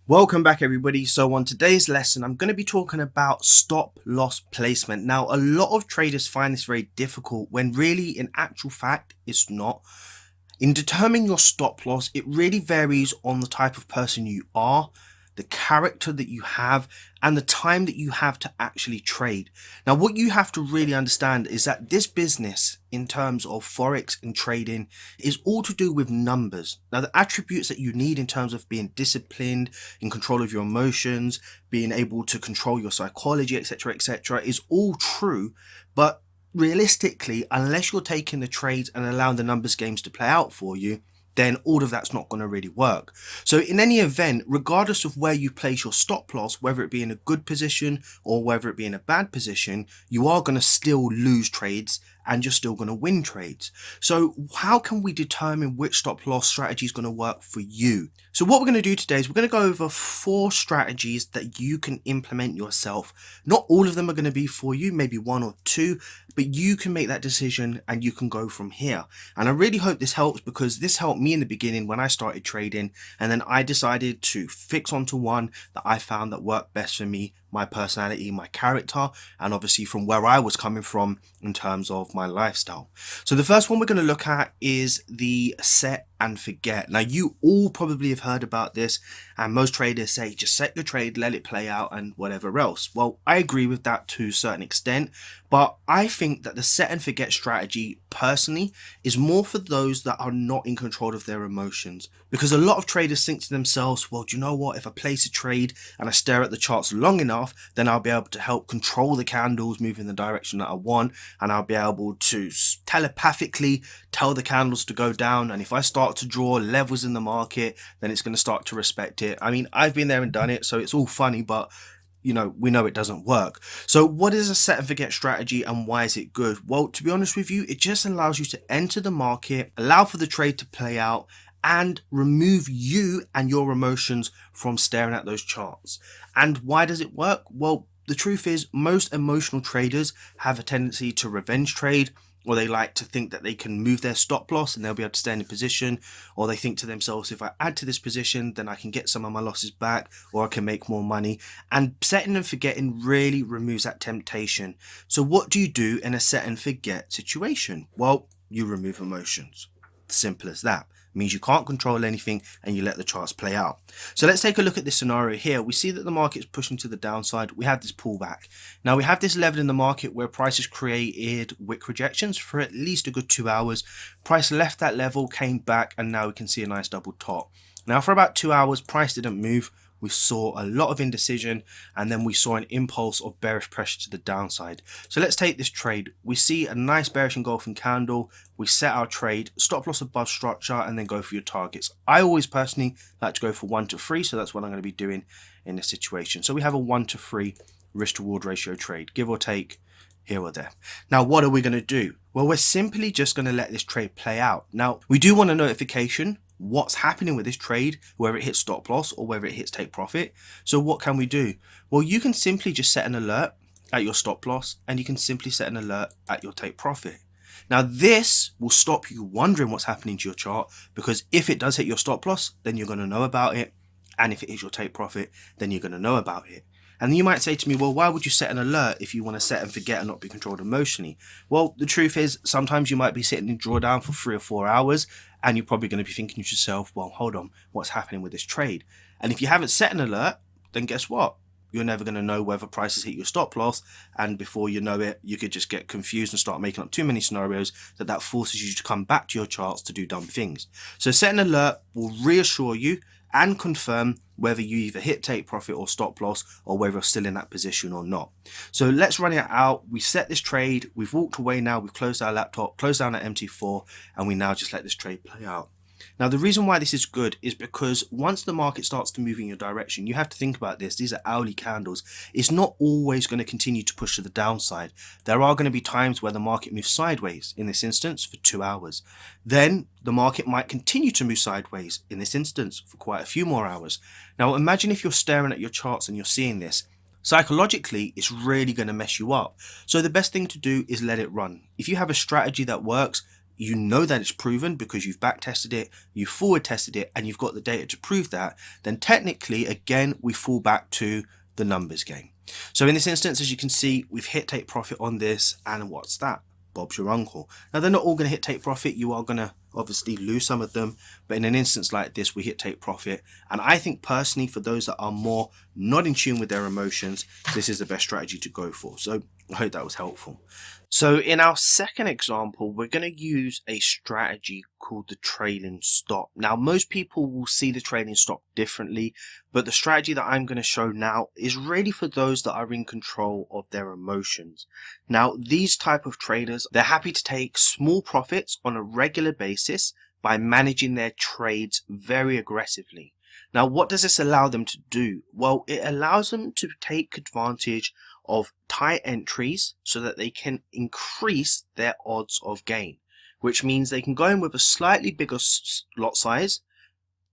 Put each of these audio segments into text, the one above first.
Welcome back, everybody. So, on today's lesson, I'm going to be talking about stop loss placement. Now, a lot of traders find this very difficult when really, in actual fact, it's not. In determining your stop loss, it really varies on the type of person you are, the character that you have, and the time that you have to actually trade. Now, what you have to really understand is that this business, in terms of Forex and trading, is all to do with numbers. Now, the attributes that you need in terms of being disciplined, in control of your emotions, being able to control your psychology, etc., is all true, but realistically, unless you're taking the trades and allowing the numbers games to play out for you, then all of that's not going to really work. So in any event, regardless of where you place your stop loss, whether it be in a good position or whether it be in a bad position, you are going to still lose trades and you're still going to win trades. So how can we determine which stop loss strategy is going to work for you? So what we're going to do today is we're going to go over 4 strategies that you can implement yourself. Not all of them are going to be for you, maybe 1 or 2, but you can make that decision and you can go from here. And I really hope this helps, because this helped me in the beginning when I started trading, and then I decided to fix onto one that I found that worked best for me, my personality, my character, and obviously from where I was coming from in terms of my lifestyle. So the first one we're going to look at is the set and forget. Now, you all probably have heard about this, and most traders say just set your trade, let it play out, and whatever else. Well, I agree with that to a certain extent, but I think that the set and forget strategy personally is more for those that are not in control of their emotions, because a lot of traders think to themselves, well, do you know what, if I place a trade and I stare at the charts long enough, then I'll be able to help control the candles move in the direction that I want, and I'll be able to telepathically tell the candles to go down, and if I start to draw levels in the market, then it's going to start to respect it. I mean, I've been there and done it, so it's all funny, but we know it doesn't work. So what is a set and forget strategy, and why is it good? Well, to be honest with you, it just allows you to enter the market, allow for the trade to play out, and remove you and your emotions from staring at those charts. And why does it work? Well, the truth is, most emotional traders have a tendency to revenge trade, or they like to think that they can move their stop loss and they'll be able to stay in a position, or they think to themselves, if I add to this position, then I can get some of my losses back, or I can make more money. And setting and forgetting really removes that temptation. So what do you do in a set and forget situation? Well, you remove emotions. Simple as that. Means you can't control anything and you let the charts play out. So let's take a look at this scenario here. We see that the market's pushing to the downside. We have this pullback. Now we have this level in the market where prices created wick rejections for at least a good 2 hours. Price left that level, came back, and now we can see a nice double top. Now for about 2 hours, price didn't move. We saw a lot of indecision, and then we saw an impulse of bearish pressure to the downside. So let's take this trade. We see a nice bearish engulfing candle. We set our trade, stop loss above structure, and then go for your targets. I always personally like to go for 1 to 3, so that's what I'm going to be doing in this situation. So we have a 1 to 3 risk to reward ratio trade, give or take here or there. Now, what are we going to do? Well, we're simply just going to let this trade play out. Now, we do want a notification what's happening with this trade, whether it hits stop loss or whether it hits take profit. So what can we do? Well, you can simply just set an alert at your stop loss, and you can simply set an alert at your take profit. Now this will stop you wondering what's happening to your chart, because if it does hit your stop loss, then you're going to know about it, and if it hits your take profit, then you're going to know about it. And you might say to me, well, why would you set an alert if you want to set and forget and not be controlled emotionally? Well, the truth is, sometimes you might be sitting in drawdown for 3 or 4 hours, and you're probably going to be thinking to yourself, well, hold on, what's happening with this trade? And if you haven't set an alert, then guess what? You're never going to know whether prices hit your stop loss, and before you know it, you could just get confused and start making up too many scenarios that forces you to come back to your charts to do dumb things. So set an alert will reassure you and confirm whether you either hit take profit or stop loss, or whether you're still in that position or not. So let's run it out. We set this trade, we've walked away now, we've closed our laptop, closed down our MT4, and we now just let this trade play out. Now, the reason why this is good is because once the market starts to move in your direction, you have to think about this. These are hourly candles. It's not always going to continue to push to the downside. There are going to be times where the market moves sideways, in this instance for 2 hours. Then the market might continue to move sideways, in this instance for quite a few more hours. Now, imagine if you're staring at your charts and you're seeing this. Psychologically, it's really going to mess you up. So the best thing to do is let it run. If you have a strategy that works, you know that it's proven because you've back tested it, you forward tested it, and you've got the data to prove that, then technically, again, we fall back to the numbers game. So in this instance, as you can see, we've hit take profit on this, and what's that? Bob's your uncle. Now, they're not all going to hit take profit. You are going to obviously lose some of them, but in an instance like this, we hit take profit. And I think personally, for those that are more not in tune with their emotions, this is the best strategy to go for. So I hope that was helpful. So in our second example, we're going to use a strategy called the trailing stop. Now, most people will see the trailing stop differently, but the strategy that I'm going to show now is really for those that are in control of their emotions. Now, these type of traders, they're happy to take small profits on a regular basis by managing their trades very aggressively. Now, what does this allow them to do? Well, it allows them to take advantage of tight entries so that they can increase their odds of gain, which means they can go in with a slightly bigger lot size.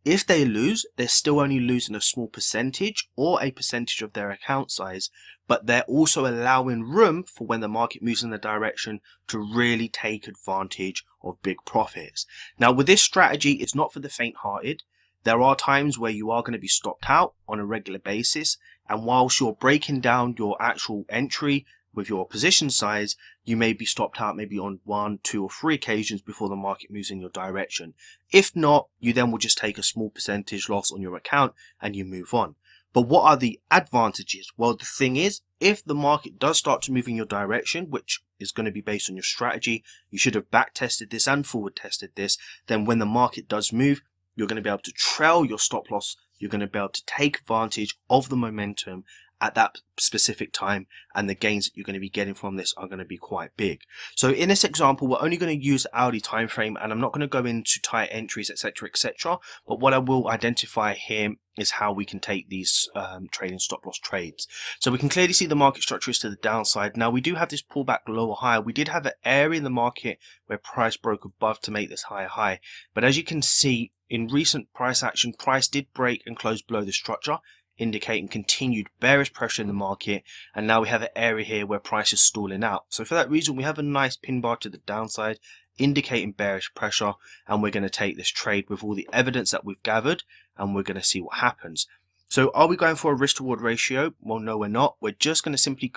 If they lose, they're still only losing a small percentage or a percentage of their account size, but they're also allowing room for when the market moves in the direction to really take advantage of big profits. Now, with this strategy, it's not for the faint-hearted. There are times where you are going to be stopped out on a regular basis, and whilst you're breaking down your actual entry with your position size, you may be stopped out maybe on 1, 2 or 3 occasions before the market moves in your direction. If not, you then will just take a small percentage loss on your account and you move on. But what are the advantages? Well, the thing is, if the market does start to move in your direction, which is going to be based on your strategy, you should have back tested this and forward tested this, then when the market does move, you're going to be able to trail your stop loss. You're going to be able to take advantage of the momentum at that specific time, and the gains that you're going to be getting from this are going to be quite big. So in this example, we're only going to use the hourly time frame, and I'm not going to go into tight entries, etc., etc. But what I will identify here is how we can take these trading stop loss trades. So we can clearly see the market structure is to the downside. Now we do have this pullback lower high. We did have an area in the market where price broke above to make this higher high, but as you can see in recent price action, price did break and close below the structure, indicating continued bearish pressure in the market, and now we have an area here where price is stalling out. So for that reason, we have a nice pin bar to the downside indicating bearish pressure, and we're going to take this trade with all the evidence that we've gathered, and we're going to see what happens. So are we going for a risk to reward ratio? Well, no, we're not. We're just going to simply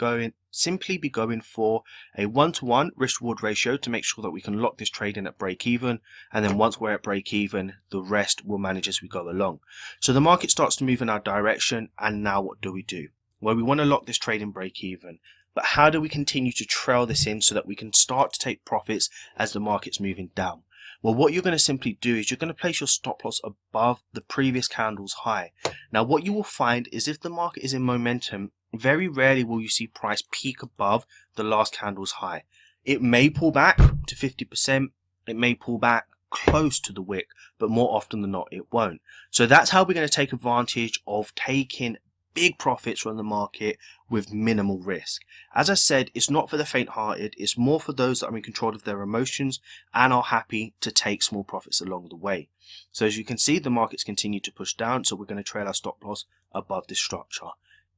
be going for a 1-to-1 risk reward ratio to make sure that we can lock this trade in at break even, and then once we're at break even, the rest will manage as we go along. So the market starts to move in our direction, and now what do? Well, we want to lock this trade in break even, but how do we continue to trail this in so that we can start to take profits as the market's moving down? Well, what you're going to simply do is you're going to place your stop loss above the previous candle's high. Now, what you will find is if the market is in momentum, very rarely will you see price peak above the last candle's high. It may pull back to 50%, it may pull back close to the wick, but more often than not, it won't. So that's how we're going to take advantage of taking big profits from the market with minimal risk. As I said, it's not for the faint-hearted, it's more for those that are in control of their emotions and are happy to take small profits along the way. So as you can see, the markets continue to push down, so we're going to trail our stop loss above this structure.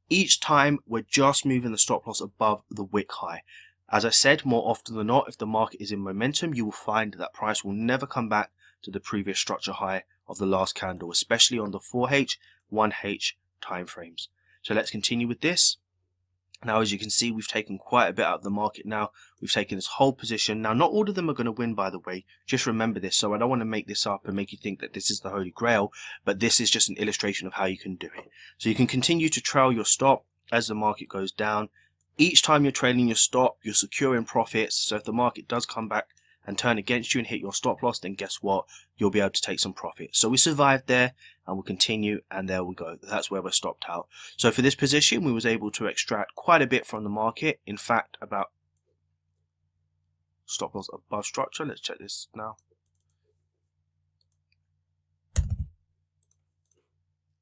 Each time we're just moving the stop loss above the wick high. As I said, more often than not, if the market is in momentum, you will find that price will never come back to the previous structure high of the last candle, especially on the 4H, 1H time frames. So let's continue with this. Now, as you can see, we've taken quite a bit out of the market now. We've taken this whole position. Now, not all of them are going to win, by the way. Just remember this. So I don't want to make this up and make you think that this is the Holy Grail, but this is just an illustration of how you can do it. So you can continue to trail your stop as the market goes down. Each time you're trailing your stop, you're securing profits. So if the market does come back and turn against you and hit your stop loss, then guess what? You'll be able to take some profit. So we survived there, and we'll continue, and there we go. That's where we're stopped out. So for this position, we was able to extract quite a bit from the market. In fact, about stop loss above structure. Let's check this now.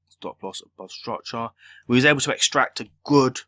Stop loss above structure. We was able to extract a good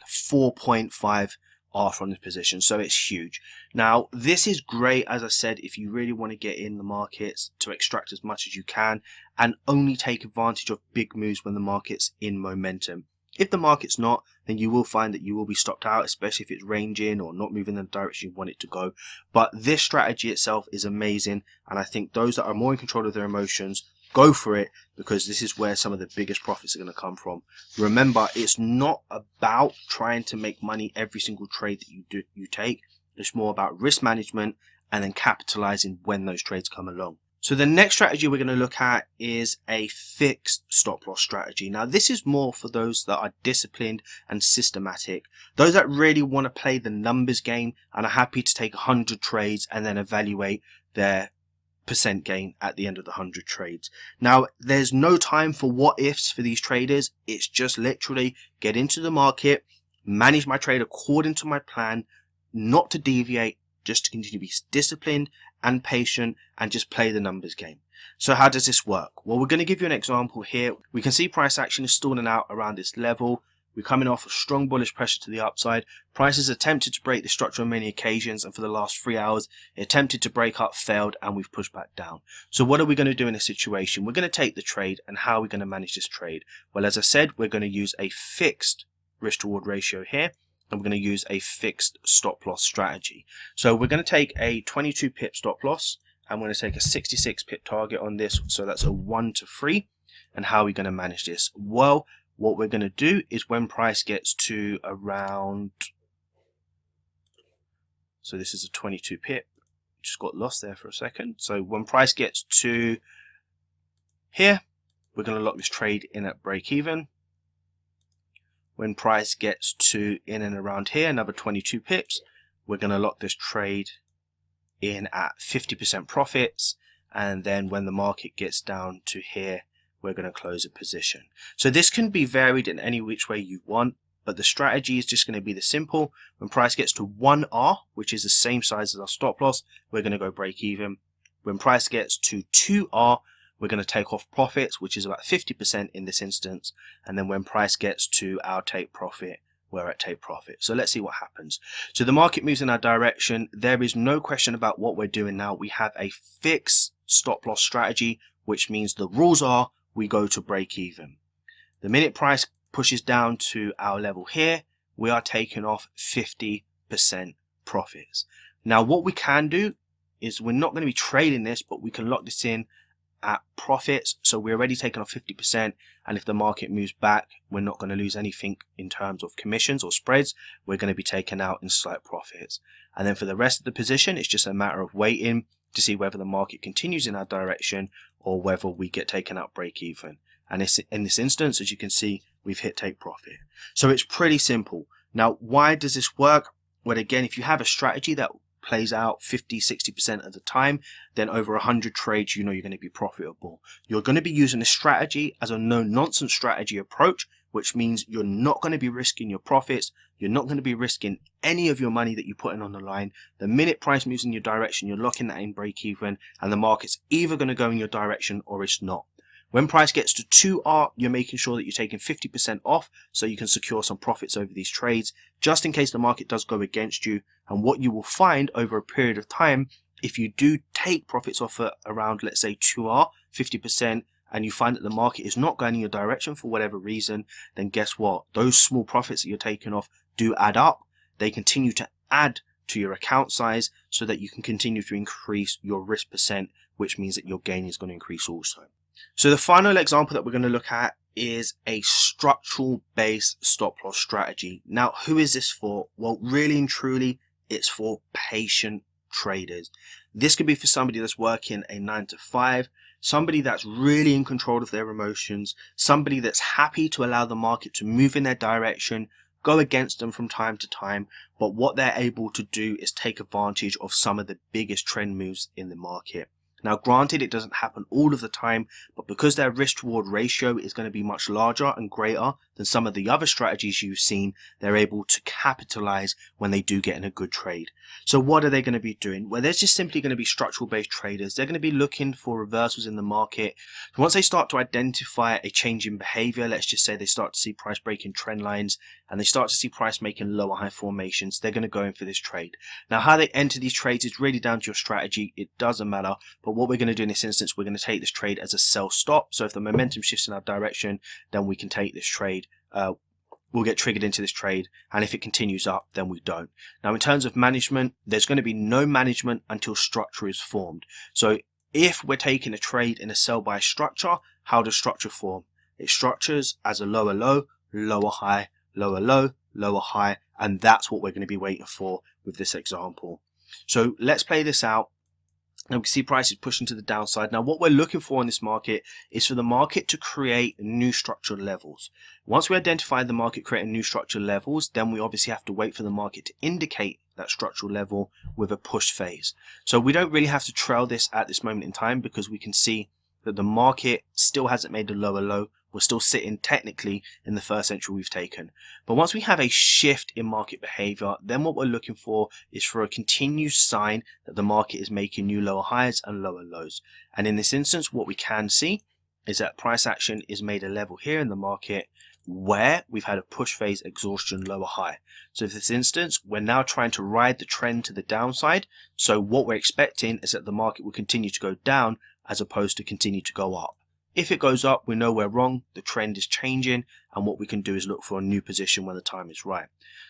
4.5 R from this position, so it's huge. Now, this is great, as I said, if you really want to get in the markets to extract as much as you can and only take advantage of big moves when the market's in momentum. If the market's not, then you will find that you will be stopped out, especially if it's ranging or not moving in the direction you want it to go. But this strategy itself is amazing, and I think those that are more in control of their emotions, go for it, because this is where some of the biggest profits are going to come from. Remember, it's not about trying to make money every single trade that you take. It's more about risk management and then capitalizing when those trades come along. So the next strategy we're going to look at is a fixed stop loss strategy. Now this is more for those that are disciplined and systematic, those that really want to play the numbers game and are happy to take 100 trades and then evaluate their percent gain at the end of the 100 trades. Now there's no time for what ifs for these traders. It's just literally get into the market, manage my trade according to my plan, not to deviate, just to continue to be disciplined and patient and just play the numbers game. So how does this work? Well, we're going to give you an example here. We can see price action is stalling out around this level. We're coming off a strong bullish pressure to the upside. Price has attempted to break the structure on many occasions, and for the last 3 hours it attempted to break up, failed, and we've pushed back down. So what are we going to do in this situation? We're going to take the trade, and how are we going to manage this trade? Well, as I said, we're going to use a fixed risk to reward ratio here, and we're going to use a fixed stop loss strategy. So we're going to take a 22 pip stop loss, and we're going to take a 66 pip target on this, so that's a 1 to 3. And how are we going to manage this? Well, what we're going to do is when price gets to around, so this is a 22 pip, just got lost there for a second. So when price gets to here, we're going to lock this trade in at break even. When price gets to in and around here, another 22 pips, we're going to lock this trade in at 50% profits. And then when the market gets down to here, we're going to close a position. So this can be varied in any which way you want, but the strategy is just going to be the simple. When price gets to 1R, which is the same size as our stop loss, we're going to go break even. When price gets to 2R, we're going to take off profits, which is about 50% in this instance. And then when price gets to our take profit, we're at take profit. So let's see what happens. So the market moves in our direction. There is no question about what we're doing now. We have a fixed stop loss strategy, which means the rules are we go to break even. The minute price pushes down to our level here, we are taking off 50% profits. Now what we can do is we're not going to be trading this, but we can lock this in at profits. So we're already taking off 50%, and if the market moves back, we're not going to lose anything in terms of commissions or spreads. We're going to be taken out in slight profits. And then for the rest of the position, it's just a matter of waiting to see whether the market continues in our direction or whether we get taken out break even. And in this instance, as you can see, we've hit take profit. So it's pretty simple. Now, why does this work? Well, again, if you have a strategy that plays out 50-60% of the time, then over 100 trades, you know you're going to be profitable. You're going to be using a strategy as a no-nonsense strategy approach, which means you're not going to be risking your profits. You're not going to be risking any of your money that you're putting on the line. The minute price moves in your direction, you're locking that in break even, and the market's either going to go in your direction or it's not. When price gets to 2R, you're making sure that you're taking 50% off so you can secure some profits over these trades, just in case the market does go against you. And what you will find over a period of time, if you do take profits off at around, let's say 2R, 50%, and you find that the market is not going in your direction for whatever reason, then guess what? Those small profits that you're taking off do add up. They continue to add to your account size so that you can continue to increase your risk percent, which means that your gain is going to increase also. So the final example that we're going to look at is a structural based stop loss strategy. Now, who is this for? Well, really and truly, it's for patient traders. This could be for somebody that's working a 9 to 5, somebody that's really in control of their emotions, somebody that's happy to allow the market to move in their direction, go against them from time to time, but what they're able to do is take advantage of some of the biggest trend moves in the market. Now, granted, it doesn't happen all of the time, but because their risk reward ratio is going to be much larger and greater than some of the other strategies you've seen, they're able to capitalize when they do get in a good trade. So what are they going to be doing? Well, they're just simply going to be structural based traders. They're going to be looking for reversals in the market. Once they start to identify a change in behavior, let's just say they start to see price breaking trend lines and they start to see price making lower high formations, they're going to go in for this trade. Now, how they enter these trades is really down to your strategy. It doesn't matter. But what we're going to do in this instance, we're going to take this trade as a sell stop. So if the momentum shifts in our direction, then we can take this trade we'll get triggered into this trade, and if it continues up, then we don't. Now, in terms of management, there's going to be no management until structure is formed. So if we're taking a trade in a sell by structure, how does structure form? It structures as a lower low, lower high, lower low, lower high, and that's what we're going to be waiting for with this example. So let's play this out. And we can see prices pushing to the downside. Now, what we're looking for in this market is for the market to create new structural levels. Once we identify the market creating new structural levels, then we obviously have to wait for the market to indicate that structural level with a push phase. So we don't really have to trail this at this moment in time, because we can see that the market still hasn't made a lower low. We're still sitting technically in the first entry we've taken. But once we have a shift in market behavior, then what we're looking for is for a continued sign that the market is making new lower highs and lower lows. And in this instance, what we can see is that price action is made a level here in the market where we've had a push phase exhaustion lower high. So in this instance, we're now trying to ride the trend to the downside. So what we're expecting is that the market will continue to go down as opposed to continue to go up. If it goes up, we know we're wrong, the trend is changing, and what we can do is look for a new position when the time is right.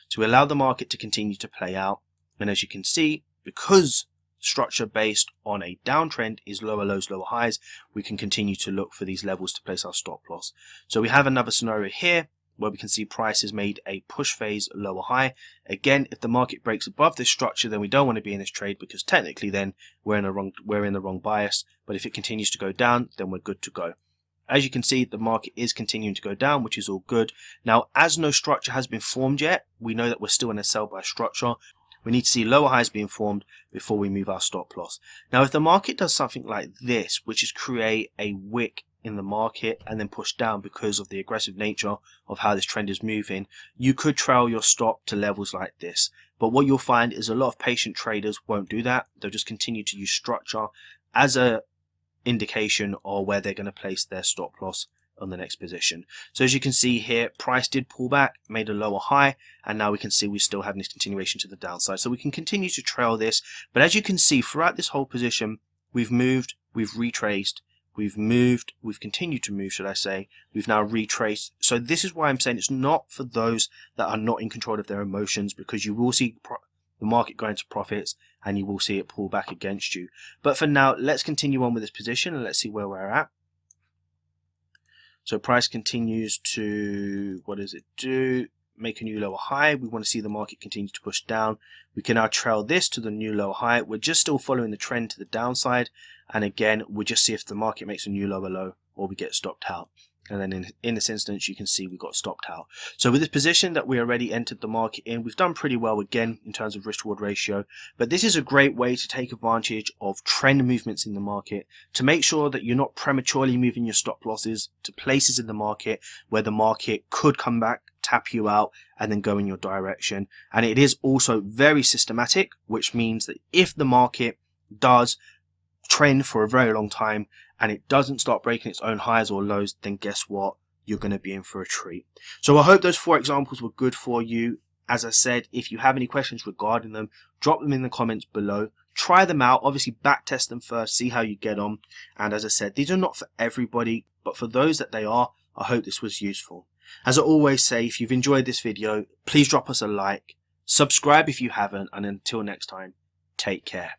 So we allow the market to continue to play out, and as you can see, because structure based on a downtrend is lower lows, lower highs, we can continue to look for these levels to place our stop loss. So we have another scenario here where we can see price has made a push phase lower high. Again, if the market breaks above this structure, then we don't want to be in this trade, because technically then we're in the wrong bias. But if it continues to go down, then we're good to go. As you can see, the market is continuing to go down, which is all good. Now, as no structure has been formed yet, we know that we're still in a sell by structure. We need to see lower highs being formed before we move our stop loss. Now, if the market does something like this, which is create a wick in the market and then push down because of the aggressive nature of how this trend is moving, you could trail your stop to levels like this. But what you'll find is a lot of patient traders won't do that. They'll just continue to use structure as a indication of where they're going to place their stop loss on the next position. So as you can see here, price did pull back, made a lower high, and now we can see we still have this continuation to the downside. So we can continue to trail this, but as you can see throughout this whole position, we've moved, we've retraced, we've moved, we've continued to move, should I say. We've now retraced. So this is why I'm saying it's not for those that are not in control of their emotions, because you will see the market go into profits and you will see it pull back against you. But for now, let's continue on with this position and let's see where we're at. So price continues to, what does it do? Make a new lower high. We want to see the market continue to push down. We can now trail this to the new lower high. We're just still following the trend to the downside. And again, we'll just see if the market makes a new lower low or we get stopped out. And then in this instance, you can see we got stopped out. So with this position that we already entered the market in, we've done pretty well again in terms of risk reward ratio. But this is a great way to take advantage of trend movements in the market to make sure that you're not prematurely moving your stop losses to places in the market where the market could come back, tap you out, and then go in your direction. And it is also very systematic, which means that if the market does trend for a very long time and it doesn't start breaking its own highs or lows, then guess what? You're going to be in for a treat. So I hope those 4 examples were good for you. As I said, if you have any questions regarding them, drop them in the comments below. Try them out. Obviously, back test them first, see how you get on. And as I said, these are not for everybody, but for those that they are, I hope this was useful. As I always say, if you've enjoyed this video, please drop us a like, subscribe if you haven't, and until next time, take care.